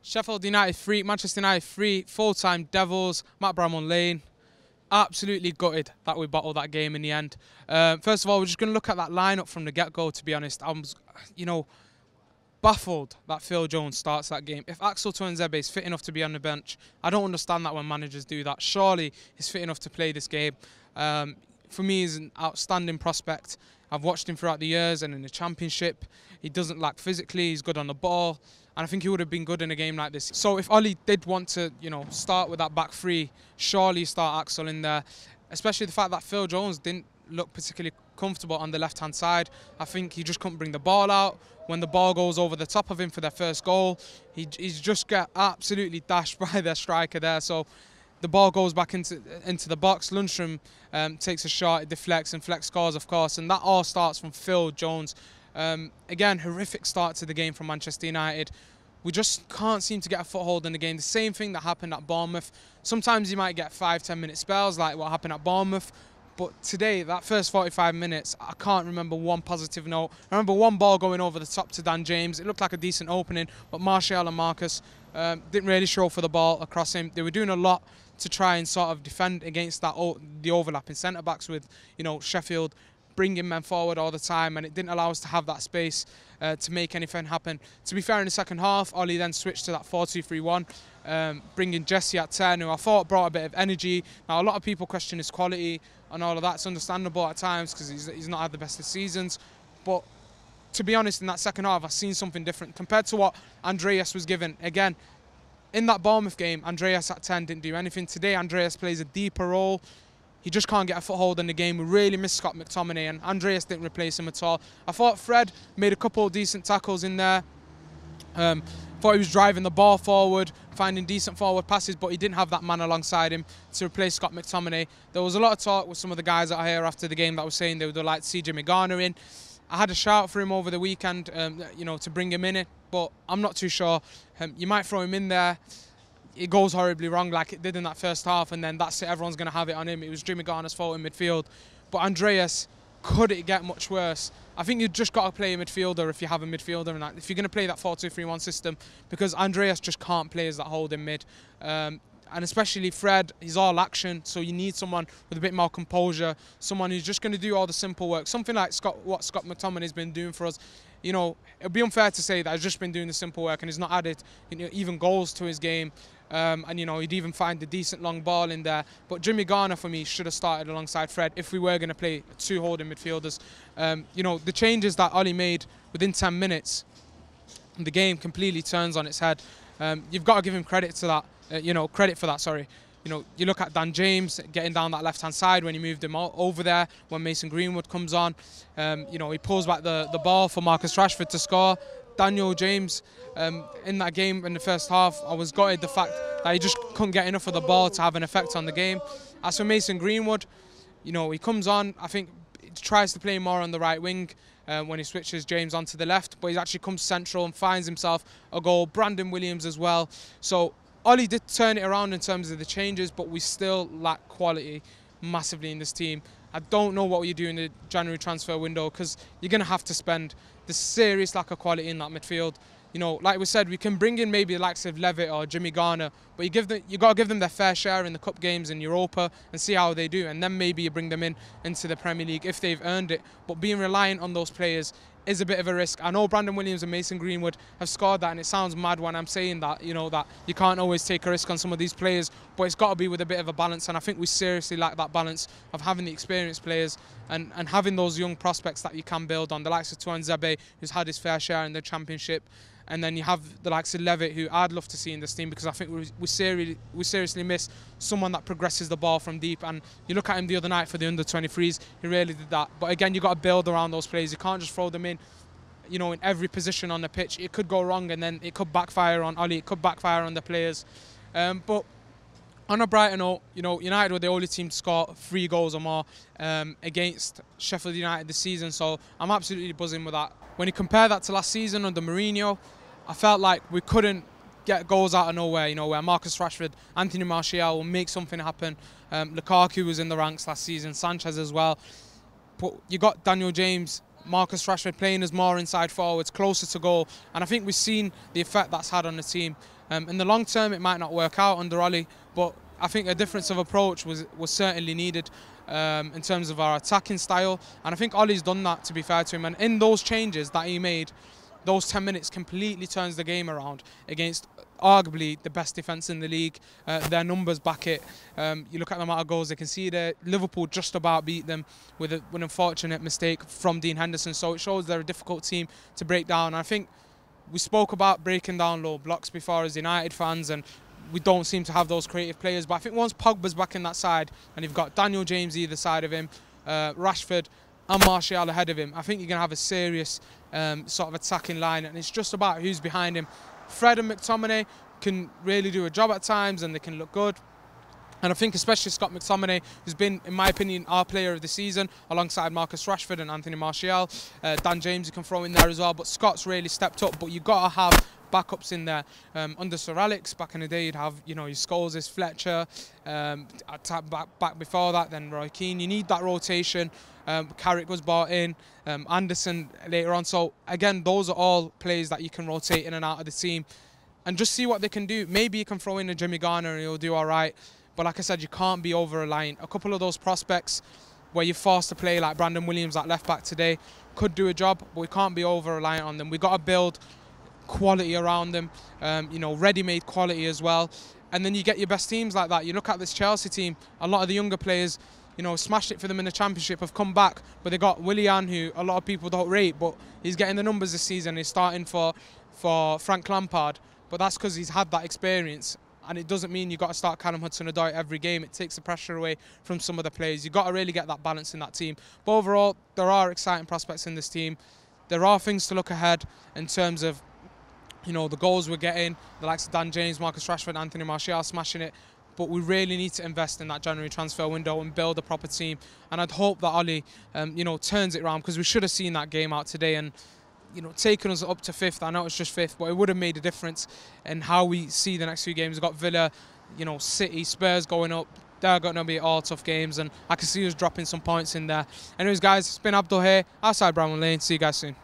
Sheffield United 3, Manchester United 3, full-time Devils, Matt Bramall Lane. Absolutely gutted that we bottled that game in the end. First of all, we're just going to look at that lineup from the get-go, to be honest. I was, baffled that Phil Jones starts that game. If Axel Tuanzebe is fit enough to be on the bench, I don't understand that when managers do that. Surely he's fit enough to play this game. For me, he's an outstanding prospect. I've watched him throughout the years and in the Championship. He doesn't lack physically, he's good on the ball, and I think he would have been good in a game like this. So if Ollie did want to, start with that back three, surely start Axel in there, especially the fact that Phil Jones didn't look particularly comfortable on the left-hand side. I think he just couldn't bring the ball out. When the ball goes over the top of him for their first goal, he's just got absolutely dashed by their striker there. So the ball goes back into the box. Lundstram takes a shot, it deflects, and Flex scores, of course. And that all starts from Phil Jones. Again, horrific start to the game from Manchester United. We just can't seem to get a foothold in the game. The same thing that happened at Bournemouth. Sometimes you might get 5-10 minute spells like what happened at Bournemouth. But today, that first 45 minutes, I can't remember one positive note. I remember one ball going over the top to Dan James. It looked like a decent opening, but Martial and Marcus didn't really show for the ball across him. They were doing a lot to try and sort of defend against the overlapping centre-backs with, Sheffield bringing men forward all the time, and it didn't allow us to have that space to make anything happen. To be fair, in the second half, Ollie then switched to that 4-2-3-1, bringing Jesse at 10, who I thought brought a bit of energy. Now, a lot of people question his quality and all of that. It's understandable at times because he's not had the best of seasons. But to be honest, in that second half, I've seen something different compared to what Andreas was given. Again, in that Bournemouth game, Andreas at 10 didn't do anything. Today, Andreas plays a deeper role. He just can't get a foothold in the game. We really miss Scott McTominay, and Andreas didn't replace him at all. I thought Fred made a couple of decent tackles in there. Thought he was driving the ball forward, finding decent forward passes, but he didn't have that man alongside him to replace Scott McTominay. There was a lot of talk with some of the guys that I hear after the game that were saying they would like to see Jimmy Garner in. I had a shout for him over the weekend, to bring him in, but I'm not too sure. You might throw him in there. It goes horribly wrong like it did in that first half, and then that's it, everyone's going to have it on him. It was Jimmy Garner's fault in midfield. But Andreas, could it get much worse? I think you've just got to play a midfielder if you have a midfielder in that. If you're going to play that 4-2-3-1 system, because Andreas just can't play as that holding mid. And especially Fred, he's all action, so you need someone with a bit more composure, someone who's just going to do all the simple work. Something like what Scott McTominay's been doing for us. It would be unfair to say that he's just been doing the simple work and he's not added even goals to his game. He'd even find a decent long ball in there. But Jimmy Garner, for me, should have started alongside Fred if we were going to play two holding midfielders. The changes that Ollie made within 10 minutes, the game completely turns on its head. You've got to give him credit to that. Credit for that, sorry. You look at Dan James getting down that left-hand side when he moved him over there, when Mason Greenwood comes on. He pulls back the ball for Marcus Rashford to score. Daniel James, in that game in the first half, I was gutted the fact that he just couldn't get enough of the ball to have an effect on the game. As for Mason Greenwood, he comes on, I think he tries to play more on the right wing when he switches James onto the left, but he actually comes central and finds himself a goal. Brandon Williams as well. So Ollie did turn it around in terms of the changes, but we still lack quality massively in this team. I don't know what you do in the January transfer window, because you're going to have to spend the serious lack of quality in that midfield. Like we said, we can bring in maybe the likes of Levitt or Jimmy Garner, but you got to give them their fair share in the cup games in Europa and see how they do, and then maybe you bring them into the Premier League if they've earned it. But being reliant on those players is a bit of a risk. I know Brandon Williams and Mason Greenwood have scored that, and it sounds mad when I'm saying that, that you can't always take a risk on some of these players, but it's got to be with a bit of a balance, and I think we seriously lack that balance of having the experienced players and having those young prospects that you can build on, the likes of Tuanzebe, who's had his fair share in the Championship. And then you have the likes of Levitt, who I'd love to see in this team, because I think we seriously miss someone that progresses the ball from deep. And you look at him the other night for the under-23s, he really did that. But again, you've got to build around those players. You can't just throw them in every position on the pitch. It could go wrong, and then it could backfire on Ollie, it could backfire on the players. But on a brighter note, United were the only team to score 3 goals or more against Sheffield United this season, so I'm absolutely buzzing with that. When you compare that to last season under Mourinho, I felt like we couldn't get goals out of nowhere, where Marcus Rashford, Anthony Martial will make something happen. Lukaku was in the ranks last season, Sanchez as well. But you got Daniel James, Marcus Rashford playing as more inside forwards, closer to goal, and I think we've seen the effect that's had on the team. In the long term, it might not work out under Ollie, but I think a difference of approach was certainly needed in terms of our attacking style. And I think Ollie's done that, to be fair to him. And in those changes that he made, those 10 minutes completely turns the game around against arguably the best defence in the league. Their numbers back it. You look at the amount of goals they conceded. Liverpool just about beat them with an unfortunate mistake from Dean Henderson. So it shows they're a difficult team to break down. And I think we spoke about breaking down low blocks before as United fans, and we don't seem to have those creative players. But I think once Pogba's back in that side and you've got Daniel James either side of him, Rashford and Martial ahead of him, I think you're going to have a serious sort of attacking line, and it's just about who's behind him. Fred and McTominay can really do a job at times and they can look good. And I think especially Scott McTominay, who's been, in my opinion, our player of the season, alongside Marcus Rashford and Anthony Martial. Dan James you can throw in there as well, but Scott's really stepped up. But you've got to have backups in there. Under Sir Alex, back in the day, you'd have, you know, your Scholes, Fletcher, back before that, then Roy Keane. You need that rotation. Carrick was brought in, Anderson later on. So again, those are all players that you can rotate in and out of the team and just see what they can do. Maybe you can throw in a Jimmy Garner and he'll do all right. But like I said, you can't be over-reliant. A couple of those prospects where you're forced to play, like Brandon Williams at left-back today, could do a job, but we can't be over-reliant on them. We've got to build quality around them, you know, ready-made quality as well. And then you get your best teams like that. You look at this Chelsea team, a lot of the younger players, you know, smashed it for them in the Championship, have come back, but they got Willian, who a lot of people don't rate, but he's getting the numbers this season. He's starting for Frank Lampard, but that's because he's had that experience. And it doesn't mean you've got to start Callum Hudson-Odoi every game. It takes the pressure away from some of the players. You've got to really get that balance in that team. But overall, there are exciting prospects in this team. There are things to look ahead in terms of, you know, the goals we're getting, the likes of Dan James, Marcus Rashford, Anthony Martial smashing it. But we really need to invest in that January transfer window and build a proper team. And I'd hope that Ollie, you know, turns it around, because we should have seen that game out today and, you know, taking us up to 5th. I know it's just 5th, but it would have made a difference in how we see the next few games. We've got Villa, you know, City, Spurs going up. They're going to be all tough games, and I can see us dropping some points in there. Anyways, guys, it's been Abdul here, outside Bramall Lane. See you guys soon.